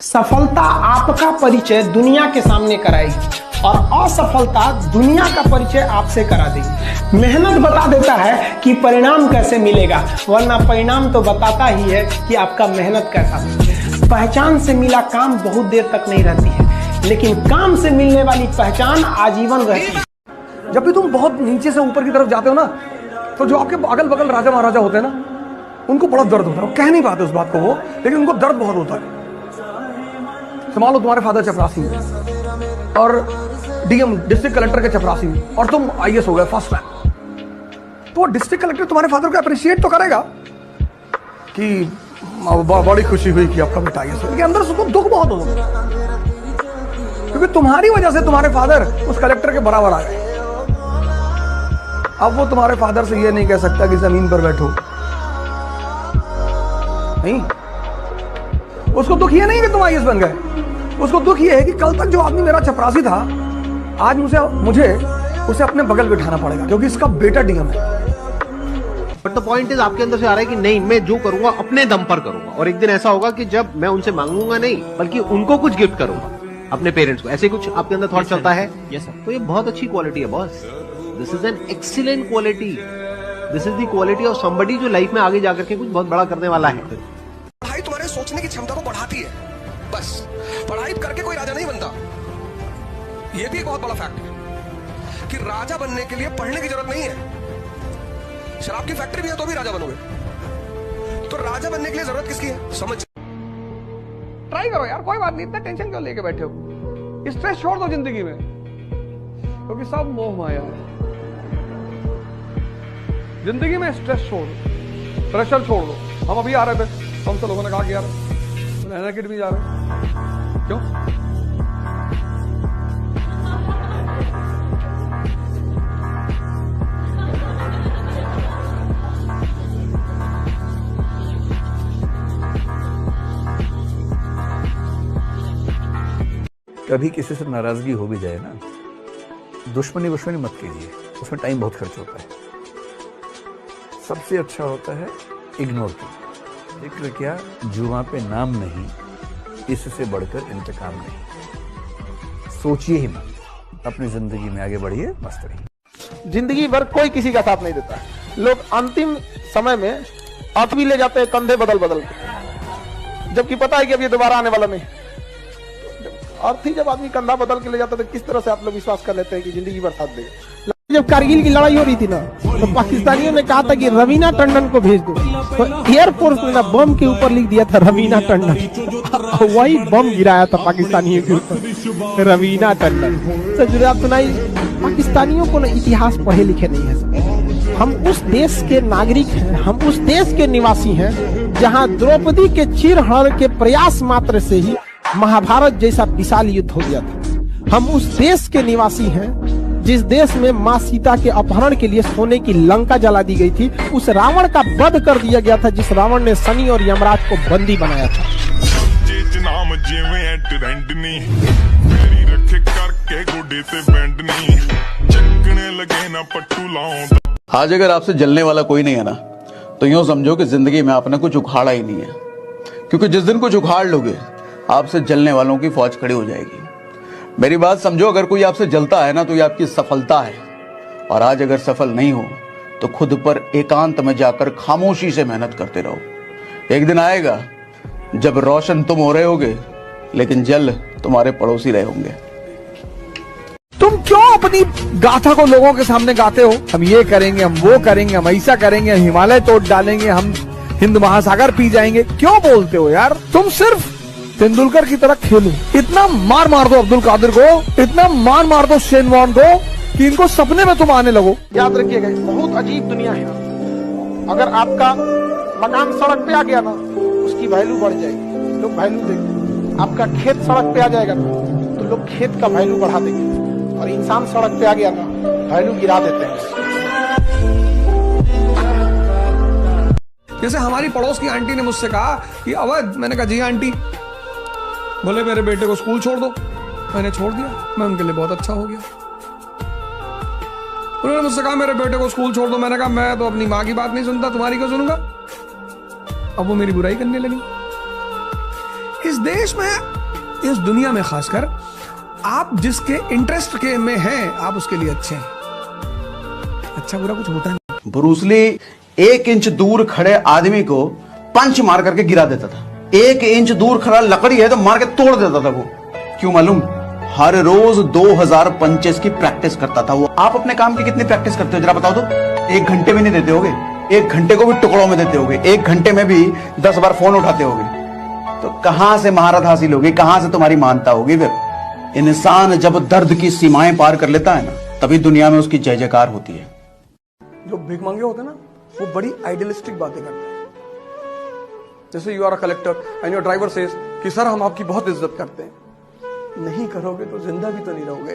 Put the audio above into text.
सफलता आपका परिचय दुनिया के सामने कराएगी और असफलता दुनिया का परिचय आपसे करा देगी। मेहनत बता देता है कि परिणाम कैसे मिलेगा, वरना परिणाम तो बताता ही है कि आपका मेहनत कैसा है। पहचान से मिला काम बहुत देर तक नहीं रहती है, लेकिन काम से मिलने वाली पहचान आजीवन रहती है। जब भी तुम बहुत नीचे से ऊपर की तरफ जाते हो ना, तो जो आपके अगल बगल राजा महाराजा होते हैं ना, उनको बड़ा दर्द होता है। वो कह नहीं पाते उस बात को वो, लेकिन उनको दर्द बहुत होता है। मान लो तुम्हारे फादर चपरासी हैं और डीएम डिस्ट्रिक्ट कलेक्टर के चपरासी हैं और तुम आईएएस हो गए फर्स्ट रैंक, तो डिस्ट्रिक्ट कलेक्टर तुम्हारे फादर को अप्रिशिएट तो करेगा कि बड़ी खुशी हुई कि आपका बेटा आईएएस हो, लेकिन अंदर से उसको दुख बहुत होगा, क्योंकि तुम्हारी वजह से तुम्हारे फादर उस कलेक्टर के बराबर आ गए। अब वो तुम्हारे फादर से ये नहीं कह सकता कि जमीन पर बैठो, नहीं। उसको दुख ये नहीं कि तुम आईएएस बन गए, उसको दुख ये है कि कल तक जो आदमी मेरा चपरासी था, आज मुझे उसे अपने बगल बिठाना पड़ेगा क्योंकि इसका बेटा डीएम है। बट द पॉइंट इज आपके अंदर से आ रहा है कि नहीं, मैं जो करूंगा अपने दम पर करूंगा, और एक दिन ऐसा होगा कि जब मैं उनसे मांगूंगा नहीं बल्कि उनको कुछ गिफ्ट करूंगा, अपने पेरेंट्स को। ऐसे कुछ आपके अंदर थॉट चलता है? Yes sir. तो ये बहुत अच्छी क्वालिटी है boss. This is an excellent quality. This is the quality of somebody जो लाइफ में आगे जाकर के कुछ बहुत बड़ा करने वाला है। पढ़ाई तुम्हारे सोचने की क्षमता को बढ़ाती है, बस। पढ़ाई करके कोई राजा नहीं बनता। यह भी एक बहुत बड़ा फैक्ट है कि राजा बनने के लिए पढ़ने की जरूरत नहीं है। शराब की फैक्ट्री भी है तो भी राजा बनोगे। तो राजा बनने के लिए जरूरत किसकी है? समझ। ट्राई करो यार, कोई बात नहीं, इतना टेंशन क्यों लेके बैठे हो? स्ट्रेस छोड़ दो जिंदगी में, क्योंकि सब मोह माया है। जिंदगी में स्ट्रेस छोड़ दो, प्रेशर छोड़ दो। हम अभी आ रहे थे, हमसे लोगों ने कहा कि यार नैना किट भी जा रहे हैं, क्यों? कभी किसी से नाराजगी हो भी जाए ना, दुश्मनी मत कीजिए, उसमें टाइम बहुत खर्च होता है। सबसे अच्छा होता है इग्नोर कीजिए। जिक्र क्या, जुआ पे नाम नहीं, इससे बढ़कर इंतकाम नहीं। सोचिए ही मत, अपनी जिंदगी में आगे बढ़िए, मस्त रहिए। जिंदगी भर कोई किसी का साथ नहीं देता है। लोग अंतिम समय में अर्थ भी ले जाते हैं कंधे बदल के, जबकि पता है कि अब ये दोबारा आने वाला नहीं। अर्थ ही जब आदमी कंधा बदल के ले जाता है तो किस तरह से आप लोग विश्वास कर लेते हैं कि जिंदगी भर साथ देगा। जब कारगिल की लड़ाई हो रही थी ना, तो पाकिस्तानियों ने कहा था कि रवीना टंडन को भेज दो, तो एयरफोर्स ने ना बम के ऊपर लिख दिया था रवीना टंडन। वही बम गिराया था पाकिस्तानियों के ऊपर, रवीना टंडन। सर आप सुनाई, पाकिस्तानियों को ना इतिहास पढ़े लिखे नहीं है। हम उस देश के नागरिक हैं, हम उस देश के निवासी हैं जहाँ द्रौपदी के चीरहरण के प्रयास मात्र से ही महाभारत जैसा विशाल युद्ध हो गया था। हम उस देश के निवासी हैं जिस देश में माँ सीता के अपहरण के लिए सोने की लंका जला दी गई थी। उस रावण का वध कर दिया गया था जिस रावण ने शनि और यमराज को बंदी बनाया था। आज अगर आपसे जलने वाला कोई नहीं है ना, तो यूं समझो कि जिंदगी में आपने कुछ उखाड़ा ही नहीं है, क्योंकि जिस दिन कुछ उखाड़ लोगे, आपसे जलने वालों की फौज खड़ी हो जाएगी। मेरी बात समझो, अगर कोई आपसे जलता है ना, तो ये आपकी सफलता है। और आज अगर सफल नहीं हो तो खुद पर एकांत में जाकर खामोशी से मेहनत करते रहो। एक दिन आएगा जब रोशन तुम हो रहे होगे, लेकिन जल तुम्हारे पड़ोसी रहे होंगे। तुम क्यों अपनी गाथा को लोगों के सामने गाते हो? हम ये करेंगे, हम वो करेंगे, हम ऐसा करेंगे, हम हिमालय तोड़ डालेंगे, हम हिंद महासागर पी जाएंगे। क्यों बोलते हो यार? तुम सिर्फ तेंदुलकर की तरह खेलो। इतना मार दो अब्दुल कादिर को, इतना मार दो शेन वॉर्न को कि इनको सपने में तुम आने लगो। याद रखिएगा, बहुत अजीब दुनिया है। अगर आपका मकान सड़क पे आ गया ना, उसकी वैल्यू बढ़ जाएगी, लोग वैल्यू देंगे। आपका खेत सड़क पे आ जाएगा ना, तो लोग खेत का वैल्यू बढ़ा देंगे। और इंसान सड़क पे आ गया ना, वैल्यू गिरा देते हैं। जैसे हमारी पड़ोस की आंटी ने मुझसे कहा कि अवध, मैंने कहा जी आंटी। बोले मेरे बेटे को स्कूल छोड़ दो। मैंने छोड़ दिया, मैं उनके लिए बहुत अच्छा हो गया। उन्होंने मुझसे कहा मेरे बेटे को स्कूल छोड़ दो। मैंने कहा मैं तो अपनी माँ की बात नहीं सुनता, तुम्हारी क्यों सुनूंगा? अब वो मेरी बुराई करने लगी। इस देश में, इस दुनिया में खासकर, आप जिसके इंटरेस्ट के में हैं, आप उसके लिए अच्छे हैं। अच्छा बुरा कुछ होता नहीं। ब्रूसली 1 इंच दूर खड़े आदमी को पंच मार करके गिरा देता था। 1 इंच दूर खड़ा लकड़ी है तो मार के तोड़ देता था वो। क्यों मालूम? हर रोज 2000 पंचेस की प्रैक्टिस करता था वो। आप अपने काम की कितनी प्रैक्टिस करते हो जरा बताओ तो? 1 घंटे में नहीं देते होगे, 1 घंटे को भी टुकड़ों में देते होगे, 1 घंटे में भी 10 बार फोन उठाते होगे। तो कहां से महारत हासिल होगी, कहां से तुम्हारी मानता होगी? फिर इंसान जब दर्द की सीमाएं पार कर लेता है ना, तभी दुनिया में उसकी जय जयकार होती है। जो भीख मांगे होते हैं ना, वो बड़ी आइडियलिस्टिक बातें करते हैं। जैसे you are a collector and your driver says कि सर हम आपकी बहुत इज्जत करते हैं। नहीं करोगे तो जिंदा भी तो नहीं रहोगे।